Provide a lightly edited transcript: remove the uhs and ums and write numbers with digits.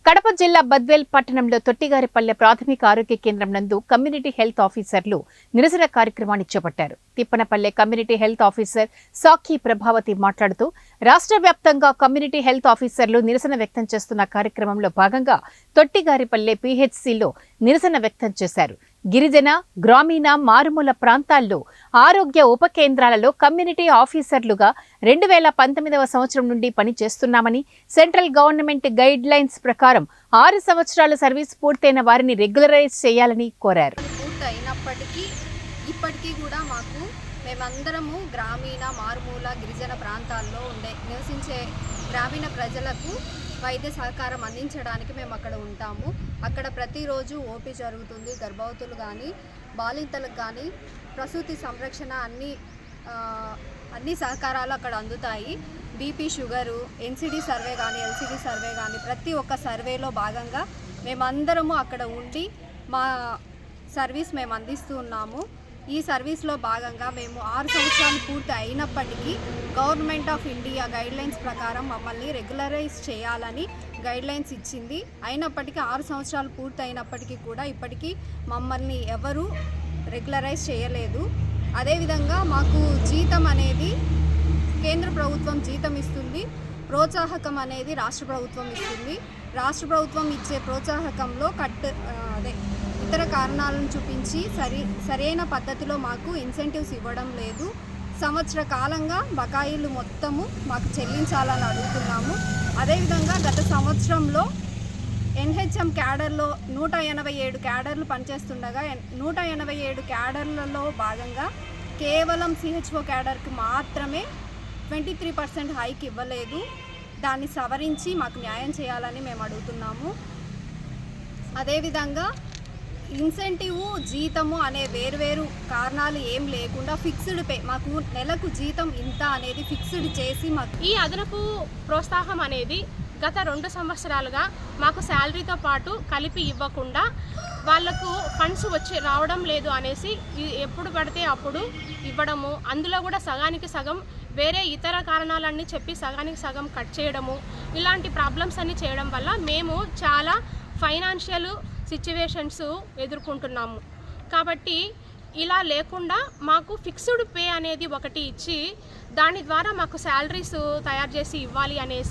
కడప జిల్లా బద్వేల్ పట్టణంలో తొట్టిగారిపల్లె ప్రాథమిక ఆరోగ్య కేంద్రం నందు కమ్యూనిటీ హెల్త్ ఆఫీసర్లు నిరసన కార్యక్రమాన్ని చేపట్టారు. తిప్పనపల్లె కమ్యూనిటీ హెల్త్ ఆఫీసర్ సాక్షి ప్రభావతి మాట్లాడుతూ రాష్ట్ర వ్యాప్తంగా కమ్యూనిటీ హెల్త్ ఆఫీసర్లు నిరసన వ్యక్తం చేస్తున్న కార్యక్రమంలో భాగంగా తొట్టిగారిపల్లె పీహెచ్సీలో నిరసన వ్యక్తం చేశారు. గిరిజన, గ్రామీణ, మారుమూల ప్రాంతాల్లో ఆరోగ్య ఉప కేంద్రాలలో కమ్యూనిటీ ఆఫీసర్లుగా 2019వ సంవత్సరం నుండి పనిచేస్తున్నామని, సెంట్రల్ గవర్నమెంట్ గైడ్ లైన్స్ ప్రకారం 6 సంవత్సరాల సర్వీస్ పూర్తయిన వారిని రెగ్యులరైజ్ చేయాలని కోరారు. ఇప్పటికీ కూడా మేమందరము గ్రామీణ, మారుమూల, గిరిజన ప్రాంతాల్లో నివసించే గ్రామీణ ప్రజలకు వైద్య సహకారం అందించడానికి మేము అక్కడ ఉంటాము. అక్కడ ప్రతిరోజు ఓపీ జరుగుతుంది. గర్భవతులు కానీ, బాలింతలకు కానీ ప్రసూతి సంరక్షణ అన్ని సహకారాలు అక్కడ అందుతాయి. బీపీ, షుగరు, ఎన్సిడి సర్వే కానీ, ఎల్సిడి సర్వే కానీ ప్రతి ఒక్క సర్వేలో భాగంగా మేమందరము అక్కడ ఉండి మా సర్వీస్ మేము అందిస్తూ ఉన్నాము. ఈ సర్వీస్లో భాగంగా మేము 6 సంవత్సరాలు పూర్తి అయినప్పటికీ గవర్నమెంట్ ఆఫ్ ఇండియా గైడ్లైన్స్ ప్రకారం మమ్మల్ని రెగ్యులరైజ్ చేయాలని గైడ్లైన్స్ ఇచ్చింది. అయినప్పటికీ 6 సంవత్సరాలు పూర్తి అయినప్పటికీ కూడా ఇప్పటికీ మమ్మల్ని ఎవరూ రెగ్యులరైజ్ చేయలేదు. అదేవిధంగా మాకు జీతం అనేది కేంద్ర ప్రభుత్వం జీతం ఇస్తుంది, ప్రోత్సాహకం అనేది రాష్ట్ర ప్రభుత్వం ఇస్తుంది. రాష్ట్ర ప్రభుత్వం ఇచ్చే ప్రోత్సాహకంలో ఇతర కారణాలను చూపించి సరైన పద్ధతిలో మాకు ఇన్సెంటివ్స్ ఇవ్వడం లేదు. సంవత్సర కాలంగా బకాయిలు మొత్తము మాకు చెల్లించాలని అడుగుతున్నాము. అదేవిధంగా గత సంవత్సరంలో ఎన్హెచ్ఎం క్యాడర్లో 187 క్యాడర్లు పనిచేస్తుండగా 187 క్యాడర్లలో భాగంగా కేవలం సిహెచ్ఓ క్యాడర్కి మాత్రమే 23% హైక్ ఇవ్వలేదు. దాన్ని సవరించి మాకు న్యాయం చేయాలని మేము అడుగుతున్నాము. అదేవిధంగా ఇన్సెంటివ్, జీతము అనే వేర్వేరు కారణాలు ఏం లేకుండా ఫిక్స్డ్ పే, మాకు నెలకు జీతం ఇంత అనేది ఫిక్స్డ్ చేసి మాకు ఈ అదనపు ప్రోత్సాహం అనేది గత 2 సంవత్సరాలుగా మాకు శాలరీతో పాటు కలిపి ఇవ్వకుండా వాళ్లకు ఫండ్స్ రావడం లేదు అనేసి ఎప్పుడు పడితే అప్పుడు ఇవ్వడము, అందులో కూడా సగానికి సగం వేరే ఇతర కారణాలన్నీ చెప్పి సగానికి సగం కట్ చేయడము, ఇలాంటి ప్రాబ్లమ్స్ అన్నీ చేయడం వల్ల మేము చాలా ఫైనాన్షియల్ సిచ్యువేషన్స్ ఎదుర్కొంటున్నాము. కాబట్టి ఇలా లేకుండా మాకు ఫిక్స్డ్ పే అనేది ఒకటి ఇచ్చి దాని ద్వారా మాకు శాలరీస్ తయారు చేసి ఇవ్వాలి అనేసి